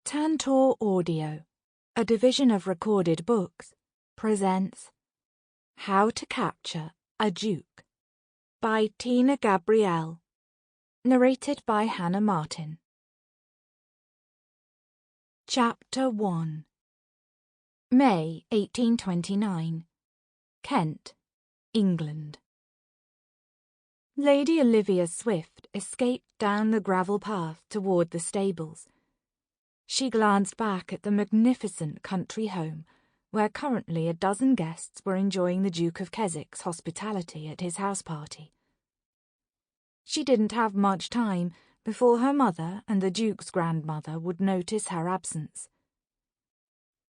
Tantor Audio, a division of recorded books, presents How to Capture a Duke by Tina Gabrielle, narrated by Hannah Martin. Chapter 1. May 1829. Kent, England. Lady Olivia Swift escaped down the gravel path toward the stables. She glanced back at the magnificent country home, where currently a dozen guests were enjoying the Duke of Keswick's hospitality at his house party. She didn't have much time before her mother and the Duke's grandmother would notice her absence.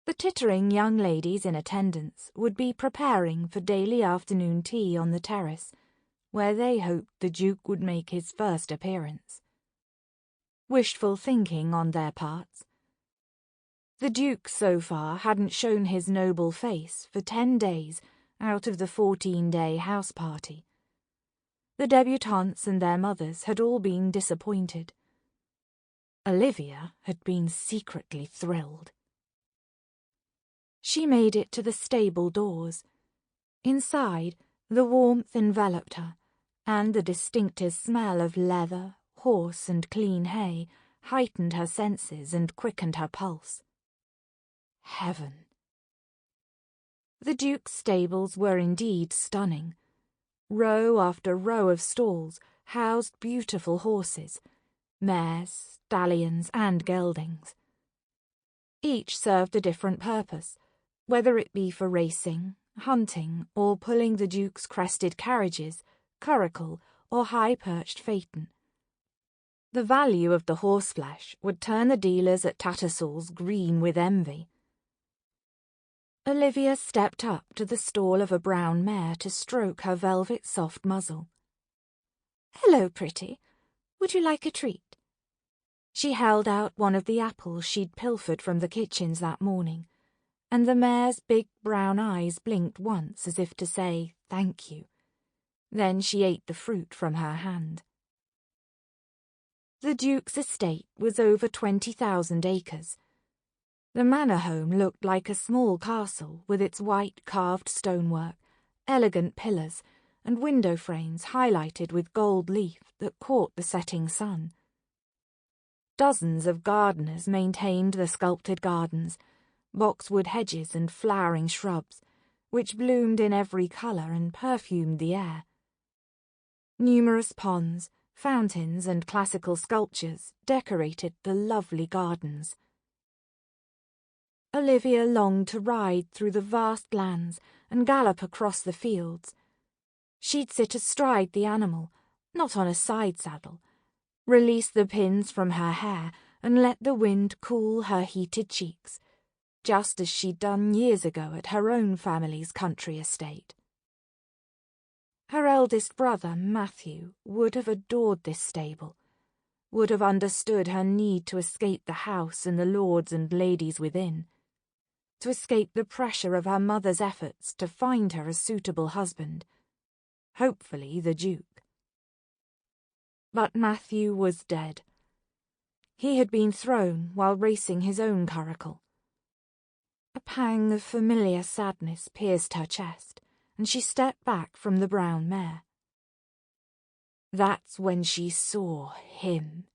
The tittering young ladies in attendance would be preparing for daily afternoon tea on the terrace, where they hoped the Duke would make his first appearance. Wishful thinking on their parts. The Duke so far hadn't shown his noble face for 10 days out of the 14-day house party. The debutantes and their mothers had all been disappointed. Olivia had been secretly thrilled. She made it to the stable doors. Inside, the warmth enveloped her, and the distinctive smell of leather, horse, and clean hay heightened her senses and quickened her pulse. Heaven! The Duke's stables were indeed stunning. Row after row of stalls housed beautiful horses, mares, stallions, and geldings. Each served a different purpose, whether it be for racing, hunting, or pulling the Duke's crested carriages, curricle, or high-perched phaeton. The value of the horseflesh would turn the dealers at Tattersall's green with envy. Olivia stepped up to the stall of a brown mare to stroke her velvet soft muzzle. "Hello, pretty. Would you like a treat?" She held out one of the apples she'd pilfered from the kitchens that morning, and the mare's big brown eyes blinked once as if to say, "Thank you." Then she ate the fruit from her hand. The Duke's estate was over 20,000 acres. The manor home looked like a small castle with its white carved stonework, elegant pillars, and window frames highlighted with gold leaf that caught the setting sun. Dozens of gardeners maintained the sculpted gardens, boxwood hedges and flowering shrubs, which bloomed in every colour and perfumed the air. Numerous ponds, fountains, and classical sculptures decorated the lovely gardens. Olivia longed to ride through the vast lands and gallop across the fields. She'd sit astride the animal, not on a side saddle, release the pins from her hair and let the wind cool her heated cheeks, just as she'd done years ago at her own family's country estate. Her eldest brother, Matthew, would have adored this stable, would have understood her need to escape the house and the lords and ladies within, to escape the pressure of her mother's efforts to find her a suitable husband, hopefully the Duke. But Matthew was dead. He had been thrown while racing his own curricle. A pang of familiar sadness pierced her chest, and she stepped back from the brown mare. That's when she saw him.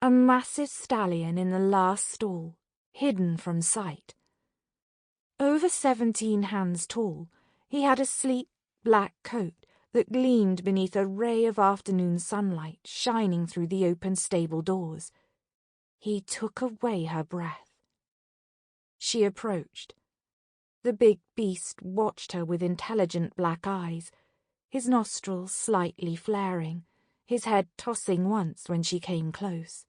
A massive stallion in the last stall, hidden from sight. Over 17 hands tall, he had a sleek black coat that gleamed beneath a ray of afternoon sunlight shining through the open stable doors. He took away her breath. She approached. The big beast watched her with intelligent black eyes, his nostrils slightly flaring, his head tossing once when she came close.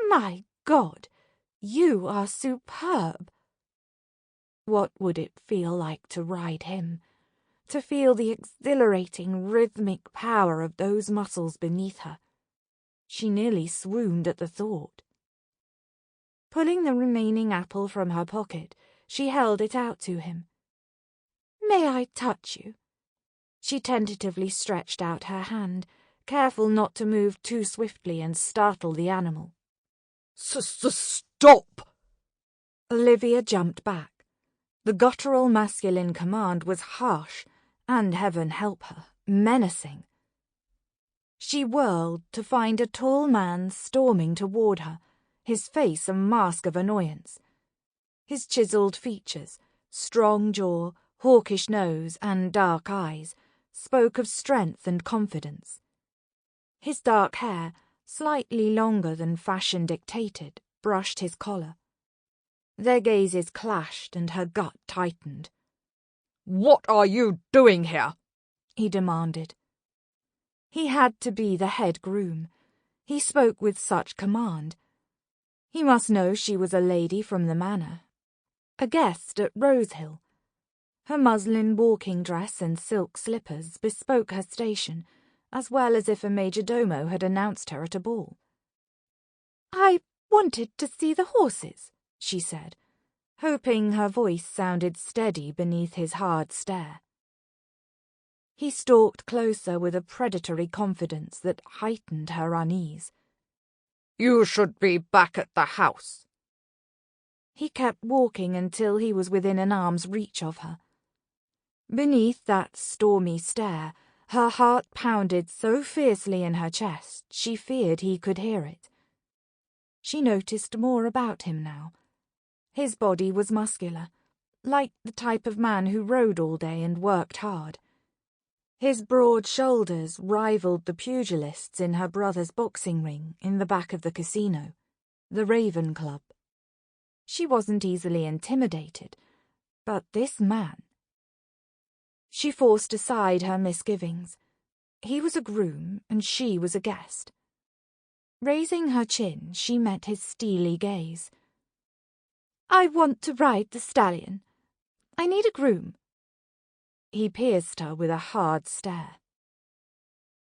"My God, you are superb!" What would it feel like to ride him? To feel the exhilarating rhythmic power of those muscles beneath her? She nearly swooned at the thought. Pulling the remaining apple from her pocket, she held it out to him. "May I touch you?" She tentatively stretched out her hand, careful not to move too swiftly and startle the animal. Stop! Olivia jumped back. The guttural masculine command was harsh, and heaven help her, menacing. She whirled to find a tall man storming toward her, his face a mask of annoyance. His chiselled features, strong jaw, hawkish nose, and dark eyes spoke of strength and confidence. His dark hair, slightly longer than fashion dictated, brushed his collar. Their gazes clashed and her gut tightened. "What are you doing here?" he demanded. He had to be the head groom. He spoke with such command. He must know she was a lady from the manor, a guest at Rosehill. Her muslin walking dress and silk slippers bespoke her station, as well as if a majordomo had announced her at a ball. "I wanted to see the horses," she said, hoping her voice sounded steady beneath his hard stare. He stalked closer with a predatory confidence that heightened her unease. "You should be back at the house." He kept walking until he was within an arm's reach of her. Beneath that stormy stare, her heart pounded so fiercely in her chest she feared he could hear it. She noticed more about him now. His body was muscular, like the type of man who rode all day and worked hard. His broad shoulders rivaled the pugilists in her brother's boxing ring in the back of the casino, the Raven Club. She wasn't easily intimidated, but this man... She forced aside her misgivings. He was a groom, and she was a guest. Raising her chin, she met his steely gaze. "I want to ride the stallion. I need a groom." He pierced her with a hard stare.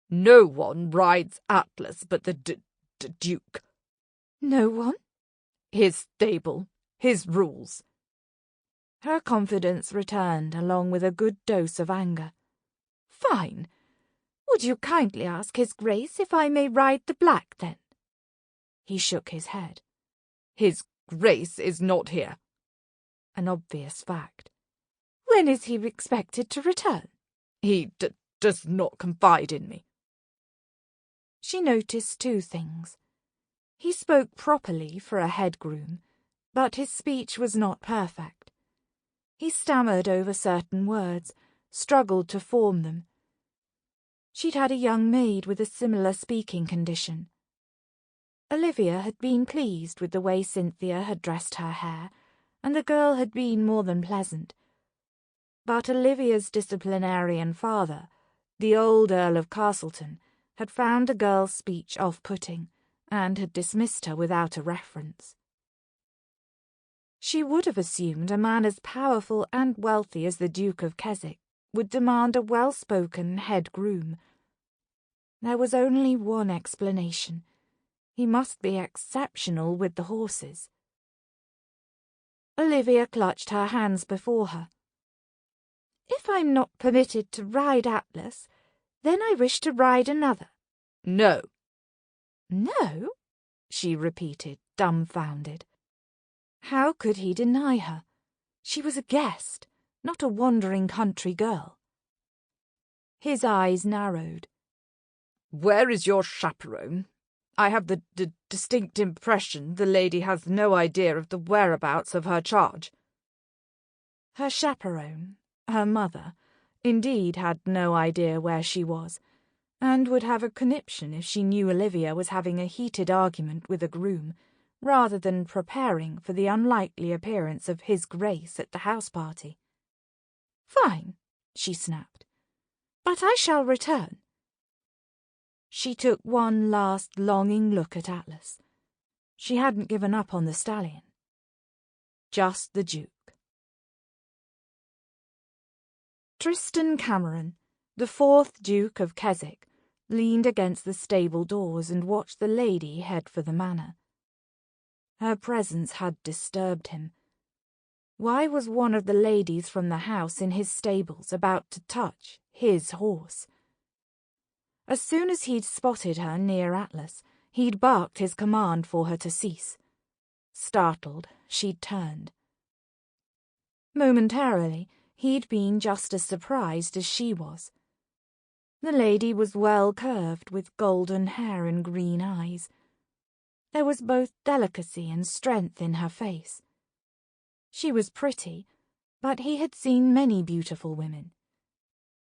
"No one rides Atlas but the Duke." "No one?" "His stable, his rules." Her confidence returned along with a good dose of anger. "Fine. Would you kindly ask His Grace if I may ride the black, then?" He shook his head. "His Grace is not here." An obvious fact. "When is he expected to return?" "He does not confide in me." She noticed two things. He spoke properly for a head groom, but his speech was not perfect. He stammered over certain words, struggled to form them. She'd had a young maid with a similar speaking condition. Olivia had been pleased with the way Cynthia had dressed her hair, and the girl had been more than pleasant. But Olivia's disciplinarian father, the old Earl of Castleton, had found the girl's speech off-putting, and had dismissed her without a reference. She would have assumed a man as powerful and wealthy as the Duke of Keswick would demand a well-spoken head groom. There was only one explanation. He must be exceptional with the horses. Olivia clutched her hands before her. "If I'm not permitted to ride Atlas, then I wish to ride another." "No." "No?" she repeated, dumbfounded. How could he deny her? She was a guest, not a wandering country girl. His eyes narrowed. "Where is your chaperone? I have the distinct impression the lady has no idea of the whereabouts of her charge." Her chaperone, her mother, indeed had no idea where she was, and would have a conniption if she knew Olivia was having a heated argument with a groom, rather than preparing for the unlikely appearance of His Grace at the house party. "Fine," she snapped. "But I shall return." She took one last longing look at Atlas. She hadn't given up on the stallion. Just the Duke. Tristan Cameron, the 4th Duke of Keswick, leaned against the stable doors and watched the lady head for the manor. Her presence had disturbed him. Why was one of the ladies from the house in his stables about to touch his horse? As soon as he'd spotted her near Atlas, he'd barked his command for her to cease. Startled, she'd turned. Momentarily, he'd been just as surprised as she was. The lady was well curved, with golden hair and green eyes. There was both delicacy and strength in her face. She was pretty, but he had seen many beautiful women.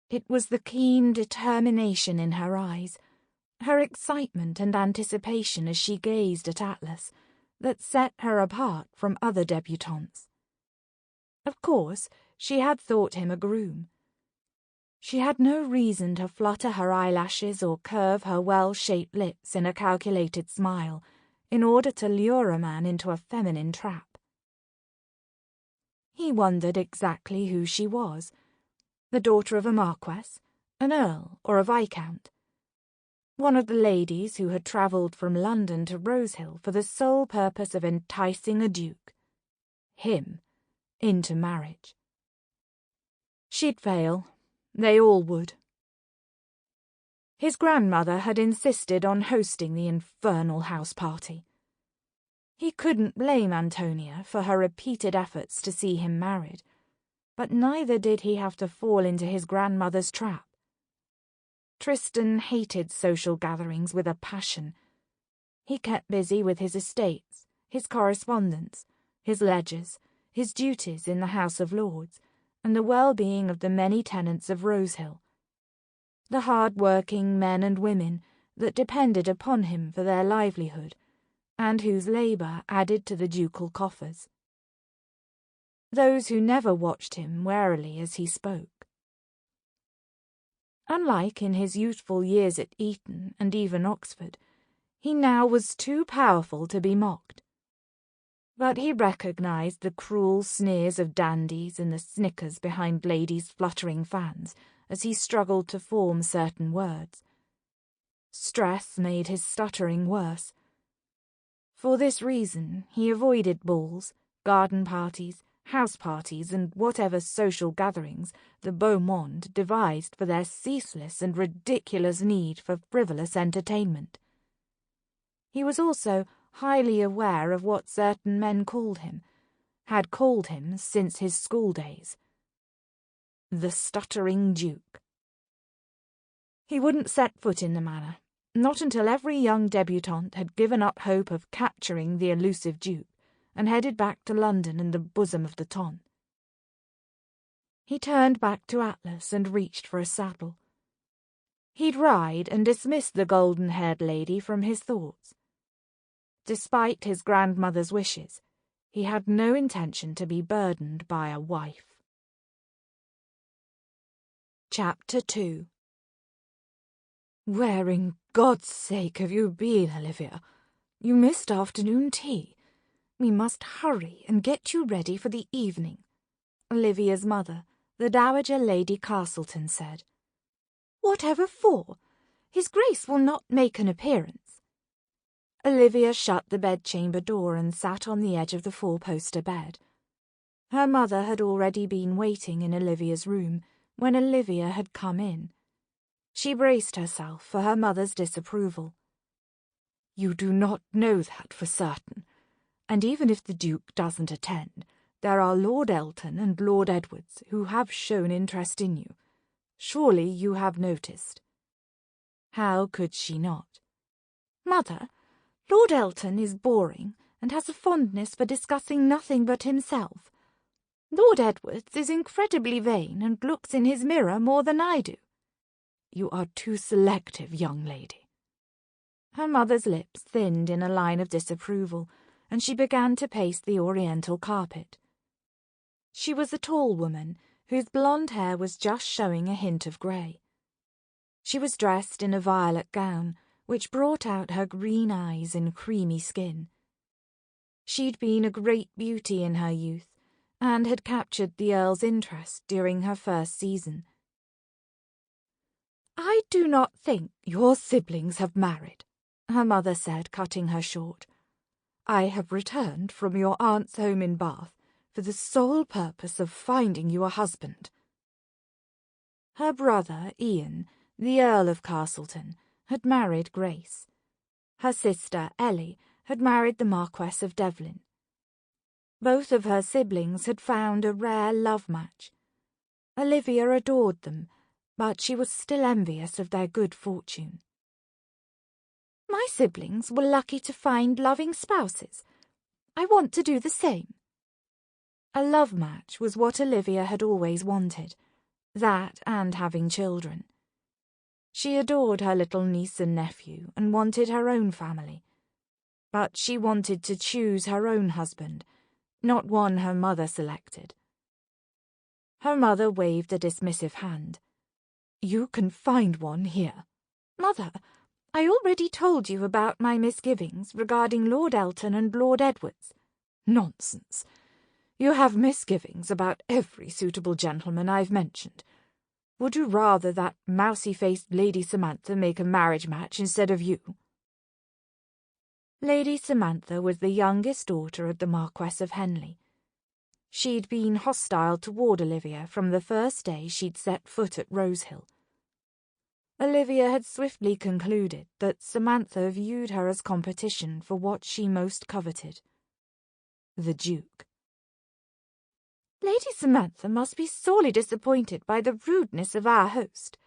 It was the keen determination in her eyes, her excitement and anticipation as she gazed at Atlas, that set her apart from other debutantes. Of course, she had thought him a groom. She had no reason to flutter her eyelashes or curve her well-shaped lips in a calculated smile in order to lure a man into a feminine trap. He wondered exactly who she was, the daughter of a marquess, an earl, or a viscount. One of the ladies who had travelled from London to Rosehill for the sole purpose of enticing a duke, him, into marriage. She'd fail. They all would. His grandmother had insisted on hosting the infernal house party. He couldn't blame Antonia for her repeated efforts to see him married, but neither did he have to fall into his grandmother's trap. Tristan hated social gatherings with a passion. He kept busy with his estates, his correspondence, his ledgers, his duties in the House of Lords, and the well-being of the many tenants of Rosehill, the hard-working men and women that depended upon him for their livelihood, and whose labour added to the ducal coffers. Those who never watched him warily as he spoke. Unlike in his youthful years at Eton and even Oxford, he now was too powerful to be mocked. But he recognised the cruel sneers of dandies and the snickers behind ladies' fluttering fans as he struggled to form certain words. Stress made his stuttering worse. For this reason, he avoided balls, garden parties, house parties, and whatever social gatherings the beau monde devised for their ceaseless and ridiculous need for frivolous entertainment. He was also highly aware of what certain men had called him since his school days. The stuttering Duke. He wouldn't set foot in the manor, not until every young debutante had given up hope of capturing the elusive Duke and headed back to London and the bosom of the Ton. He turned back to Atlas and reached for a saddle. He'd ride and dismiss the golden-haired lady from his thoughts. Despite his grandmother's wishes, he had no intention to be burdened by a wife. Chapter 2. Where in God's sake have you been, Olivia? You missed afternoon tea. We must hurry and get you ready for the evening, Olivia's mother, the Dowager Lady Castleton, said. Whatever for? His Grace will not make an appearance. Olivia shut the bedchamber door and sat on the edge of the four-poster bed. Her mother had already been waiting in Olivia's room when Olivia had come in. She braced herself for her mother's disapproval. You do not know that for certain, and even if the Duke doesn't attend, there are Lord Elton and Lord Edwards who have shown interest in you. Surely you have noticed. How could she not? Mother, Lord Elton is boring and has a fondness for discussing nothing but himself. Lord Edwards is incredibly vain and looks in his mirror more than I do. You are too selective, young lady. Her mother's lips thinned in a line of disapproval, and she began to pace the oriental carpet. She was a tall woman, whose blonde hair was just showing a hint of grey. She was dressed in a violet gown, which brought out her green eyes and creamy skin. She'd been a great beauty in her youth, and had captured the Earl's interest during her first season. I do not think your siblings have married, her mother said, cutting her short. I have returned from your aunt's home in Bath for the sole purpose of finding you a husband. Her brother, Ian, the Earl of Castleton, had married Grace. Her sister, Ellie, had married the Marquess of Devlin, Both of her siblings had found a rare love match. Olivia adored them, but she was still envious of their good fortune. My siblings were lucky to find loving spouses. I want to do the same. A love match was what Olivia had always wanted, that and having children. She adored her little niece and nephew and wanted her own family. But she wanted to choose her own husband, not one her mother selected. Her mother waved a dismissive hand. You can find one here. Mother, I already told you about my misgivings regarding Lord Elton and Lord Edwards. Nonsense. You have misgivings about every suitable gentleman I've mentioned. Would you rather that mousy-faced Lady Samantha make a marriage match instead of you? Lady Samantha was the youngest daughter of the Marquess of Henley. She'd been hostile toward Olivia from the first day she'd set foot at Rosehill. Olivia had swiftly concluded that Samantha viewed her as competition for what she most coveted, the Duke. Lady Samantha must be sorely disappointed by the rudeness of our host.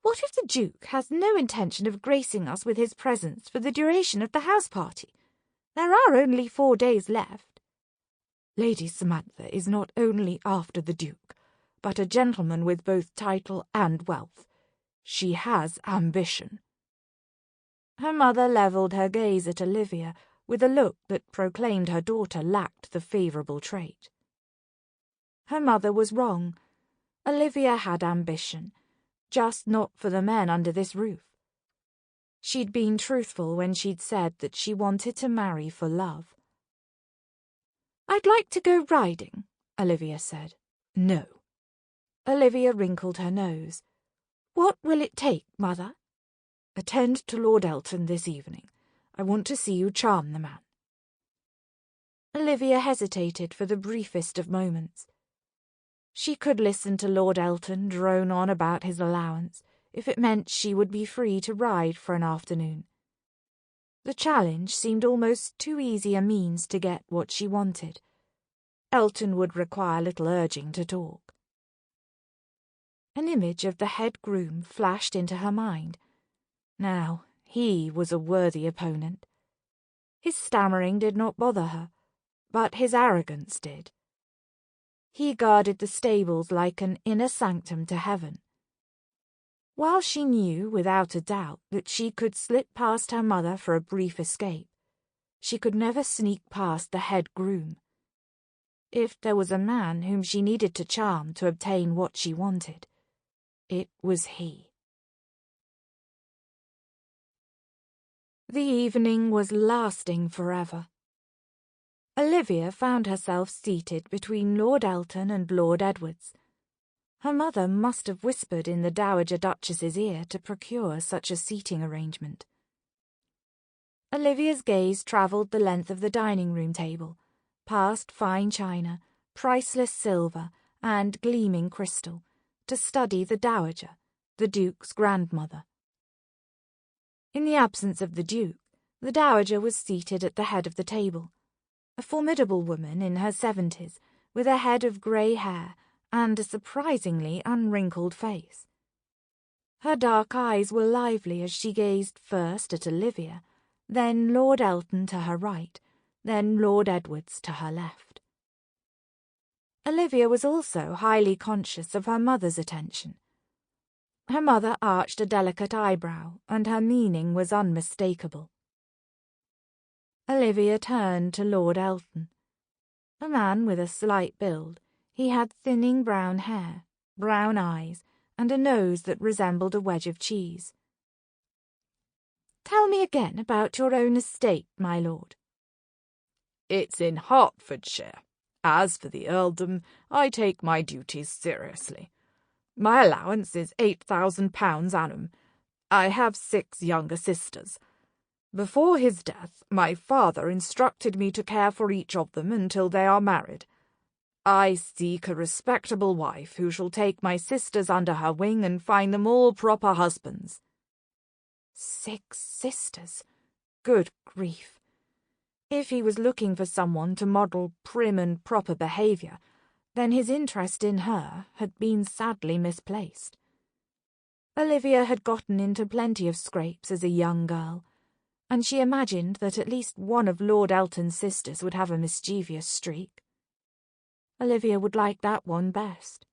What if the Duke has no intention of gracing us with his presence for the duration of the house party? There are only 4 days left. Lady Samantha is not only after the Duke, but a gentleman with both title and wealth. She has ambition. Her mother levelled her gaze at Olivia with a look that proclaimed her daughter lacked the favourable trait. Her mother was wrong. Olivia had ambition, just not for the men under this roof. She'd been truthful when she'd said that she wanted to marry for love. I'd like to go riding, Olivia said. No. Olivia wrinkled her nose. What will it take, Mother? Attend to Lord Elton this evening. I want to see you charm the man. Olivia hesitated for the briefest of moments. She could listen to Lord Elton drone on about his allowance if it meant she would be free to ride for an afternoon. The challenge seemed almost too easy a means to get what she wanted. Elton would require little urging to talk. An image of the head groom flashed into her mind. Now, he was a worthy opponent. His stammering did not bother her, but his arrogance did. He guarded the stables like an inner sanctum to heaven. While she knew without a doubt that she could slip past her mother for a brief escape, she could never sneak past the head groom. If there was a man whom she needed to charm to obtain what she wanted, it was he. The evening was lasting forever. Olivia found herself seated between Lord Elton and Lord Edwards. Her mother must have whispered in the Dowager Duchess's ear to procure such a seating arrangement. Olivia's gaze travelled the length of the dining-room table, past fine china, priceless silver, and gleaming crystal, to study the Dowager, the Duke's grandmother. In the absence of the Duke, the Dowager was seated at the head of the table, a formidable woman in her 70s, with a head of grey hair and a surprisingly unwrinkled face. Her dark eyes were lively as she gazed first at Olivia, then Lord Elton to her right, then Lord Edwards to her left. Olivia was also highly conscious of her mother's attention. Her mother arched a delicate eyebrow, and her meaning was unmistakable. Olivia turned to Lord Elton. A man with a slight build, he had thinning brown hair, brown eyes, and a nose that resembled a wedge of cheese. Tell me again about your own estate, my lord. It's in Hertfordshire. As for the earldom, I take my duties seriously. My allowance is £8,000 annum. I have 6 younger sisters. Before his death, my father instructed me to care for each of them until they are married. I seek a respectable wife who shall take my sisters under her wing and find them all proper husbands. 6 sisters? Good grief. If he was looking for someone to model prim and proper behaviour, then his interest in her had been sadly misplaced. Olivia had gotten into plenty of scrapes as a young girl, and she imagined that at least one of Lord Elton's sisters would have a mischievous streak. Olivia would like that one best.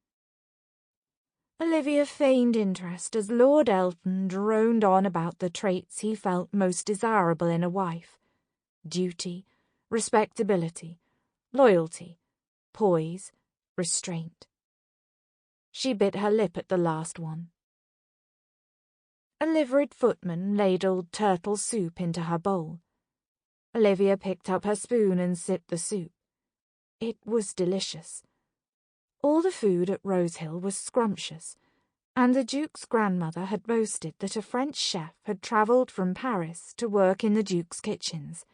Olivia feigned interest as Lord Elton droned on about the traits he felt most desirable in a wife: duty, respectability, loyalty, poise, restraint. She bit her lip at the last one. A liveried footman ladled turtle soup into her bowl. Olivia picked up her spoon and sipped the soup. It was delicious. All the food at Rosehill was scrumptious, and the Duke's grandmother had boasted that a French chef had travelled from Paris to work in the Duke's kitchens.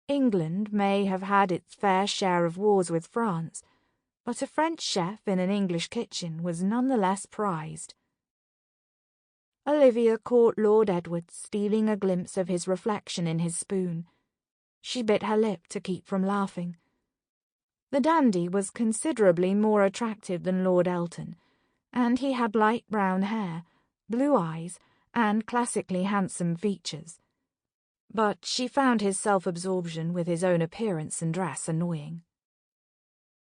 England may have had its fair share of wars with France, but a French chef in an English kitchen was none the less prized. Olivia caught Lord Edward stealing a glimpse of his reflection in his spoon. She bit her lip to keep from laughing. The dandy was considerably more attractive than Lord Elton, and he had light brown hair, blue eyes, and classically handsome features. But she found his self-absorption with his own appearance and dress annoying.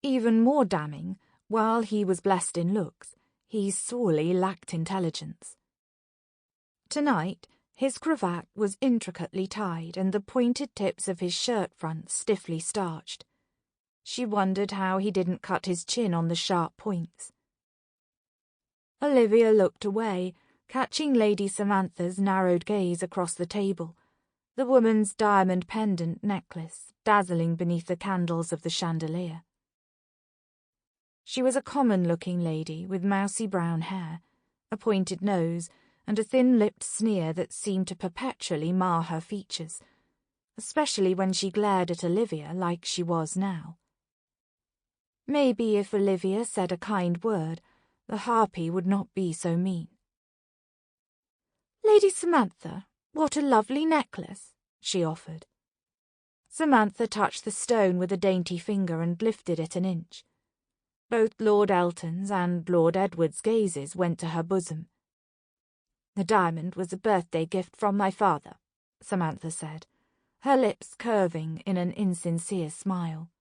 Even more damning, while he was blessed in looks, he sorely lacked intelligence. Tonight, his cravat was intricately tied and the pointed tips of his shirt front stiffly starched. She wondered how he didn't cut his chin on the sharp points. Olivia looked away, catching Lady Samantha's narrowed gaze across the table, the woman's diamond pendant necklace dazzling beneath the candles of the chandelier. She was a common-looking lady with mousy brown hair, a pointed nose, and a thin-lipped sneer that seemed to perpetually mar her features, especially when she glared at Olivia like she was now. Maybe if Olivia said a kind word, the harpy would not be so mean. "Lady Samantha, what a lovely necklace," she offered. Samantha touched the stone with a dainty finger and lifted it an inch. Both Lord Elton's and Lord Edward's gazes went to her bosom. "The diamond was a birthday gift from my father," Samantha said, her lips curving in an insincere smile.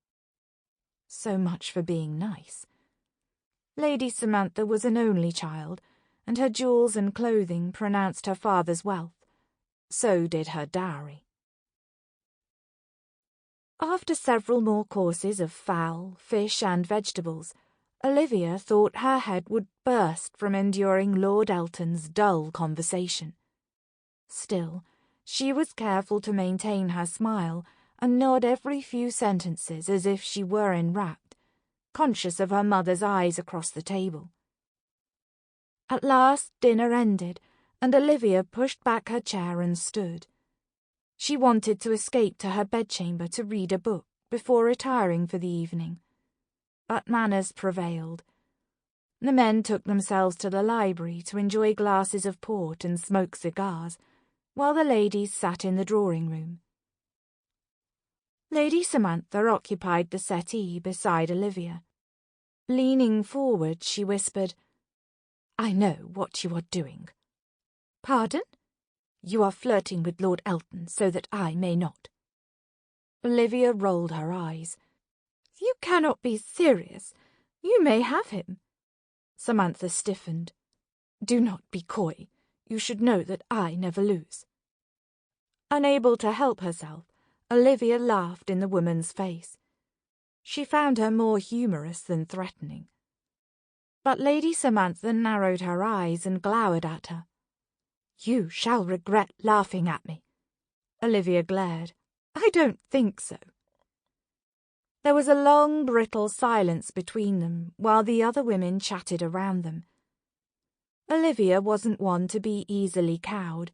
So much for being nice. Lady Samantha was an only child, and her jewels and clothing pronounced her father's wealth. So did her dowry. After several more courses of fowl, fish, and vegetables, Olivia thought her head would burst from enduring Lord Elton's dull conversation. Still, she was careful to maintain her smile and nod every few sentences as if she were enwrapped, conscious of her mother's eyes across the table. At last dinner ended, and Olivia pushed back her chair and stood. She wanted to escape to her bedchamber to read a book before retiring for the evening. But manners prevailed. The men took themselves to the library to enjoy glasses of port and smoke cigars, while the ladies sat in the drawing-room. Lady Samantha occupied the settee beside Olivia. Leaning forward, she whispered, "I know what you are doing." "Pardon?" "You are flirting with Lord Elton so that I may not." Olivia rolled her eyes. "You cannot be serious. You may have him." Samantha stiffened. "Do not be coy. You should know that I never lose." Unable to help herself, Olivia laughed in the woman's face. She found her more humorous than threatening. But Lady Samantha narrowed her eyes and glowered at her. "You shall regret laughing at me." Olivia glared. "I don't think so." There was a long, brittle silence between them while the other women chatted around them. Olivia wasn't one to be easily cowed,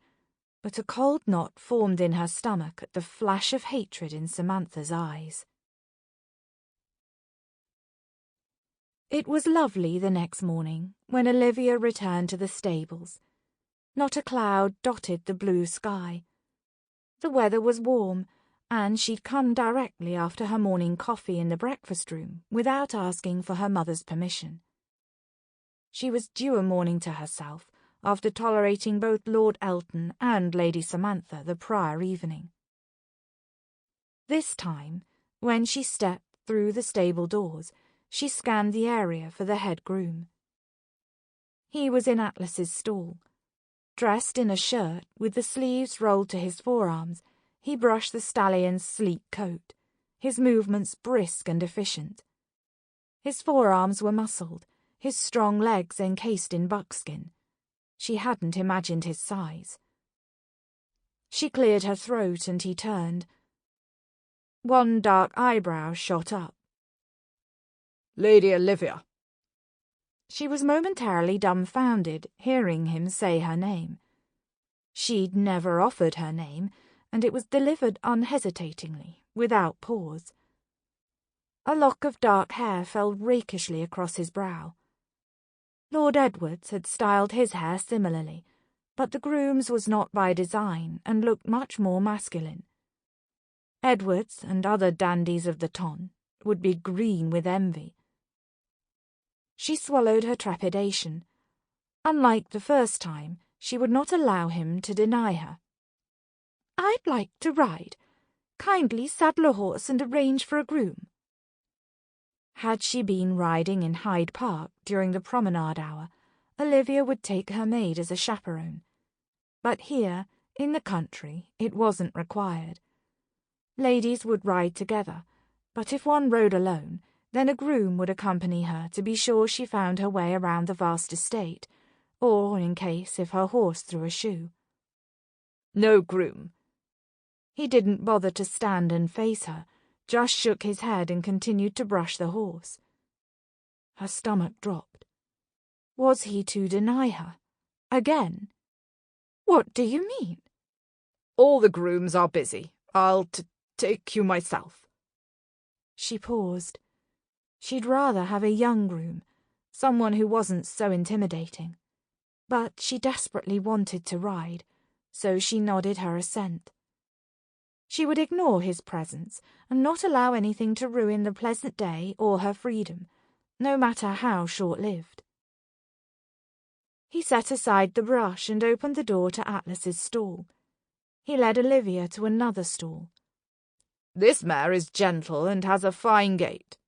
but a cold knot formed in her stomach at the flash of hatred in Samantha's eyes. It was lovely the next morning when Olivia returned to the stables. Not a cloud dotted the blue sky. The weather was warm, and she'd come directly after her morning coffee in the breakfast room without asking for her mother's permission. She was due a morning to herself after tolerating both Lord Elton and Lady Samantha the prior evening. This time, when she stepped through the stable doors, she scanned the area for the head groom. He was in Atlas's stall. Dressed in a shirt with the sleeves rolled to his forearms, he brushed the stallion's sleek coat, his movements brisk and efficient. His forearms were muscled, his strong legs encased in buckskin. She hadn't imagined his size. She cleared her throat and he turned. One dark eyebrow shot up. "Lady Olivia." She was momentarily dumbfounded, hearing him say her name. She'd never offered her name, and it was delivered unhesitatingly, without pause. A lock of dark hair fell rakishly across his brow. Lord Edward's had styled his hair similarly, but the groom's was not by design and looked much more masculine. Edward's and other dandies of the ton would be green with envy. She swallowed her trepidation. Unlike the first time, she would not allow him to deny her. "I'd like to ride. Kindly saddle a horse and arrange for a groom." Had she been riding in Hyde Park during the promenade hour, Olivia would take her maid as a chaperone. But here, in the country, it wasn't required. Ladies would ride together, but if one rode alone, then a groom would accompany her to be sure she found her way around the vast estate, or in case if her horse threw a shoe. "No groom." He didn't bother to stand and face her, just shook his head and continued to brush the horse. Her stomach dropped. Was he to deny her? Again? "What do you mean?" "All the grooms are busy. I'll take you myself." She paused. She'd rather have a young groom, someone who wasn't so intimidating. But she desperately wanted to ride, so she nodded her assent. She would ignore his presence and not allow anything to ruin the pleasant day or her freedom, no matter how short-lived. He set aside the brush and opened the door to Atlas's stall. He led Olivia to another stall. "This mare is gentle and has a fine gait."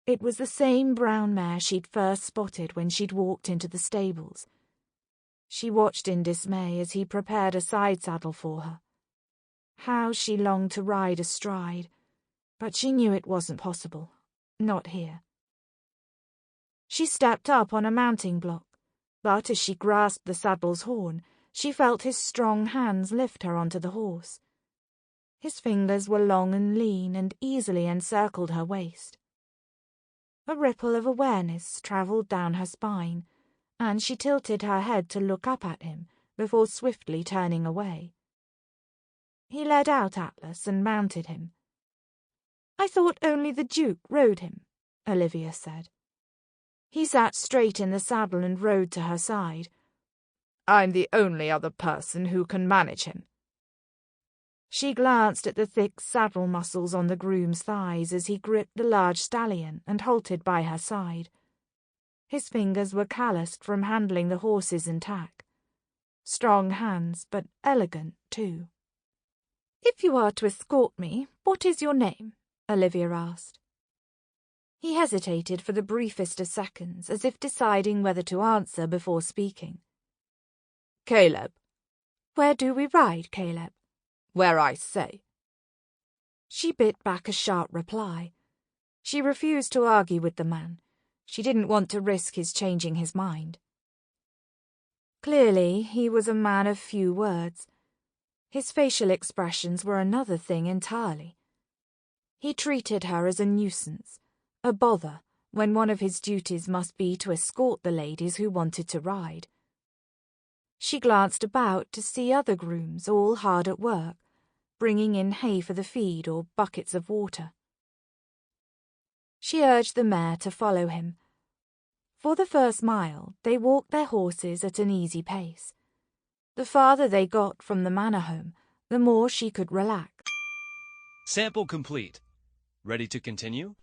It was the same brown mare she'd first spotted when she'd walked into the stables. She watched in dismay as he prepared a side saddle for her. How she longed to ride astride, but she knew it wasn't possible. Not here. She stepped up on a mounting block, but as she grasped the saddle's horn, she felt his strong hands lift her onto the horse. His fingers were long and lean and easily encircled her waist. A ripple of awareness travelled down her spine, and she tilted her head to look up at him before swiftly turning away. He led out Atlas and mounted him. "I thought only the Duke rode him," Olivia said. He sat straight in the saddle and rode to her side. "I'm the only other person who can manage him." She glanced at the thick saddle muscles on the groom's thighs as he gripped the large stallion and halted by her side. His fingers were calloused from handling the horses in tack. Strong hands, but elegant too. "If you are to escort me, what is your name?" Olivia asked. He hesitated for the briefest of seconds, as if deciding whether to answer before speaking. "Caleb." "Where do we ride, Caleb?" "Where I say." She bit back a sharp reply. She refused to argue with the man. She didn't want to risk his changing his mind. Clearly, he was a man of few words. His facial expressions were another thing entirely. He treated her as a nuisance, a bother, when one of his duties must be to escort the ladies who wanted to ride. She glanced about to see other grooms all hard at work, bringing in hay for the feed or buckets of water. She urged the mare to follow him. For the first mile, they walked their horses at an easy pace. The farther they got from the manor home, the more she could relax. Sample complete. Ready to continue?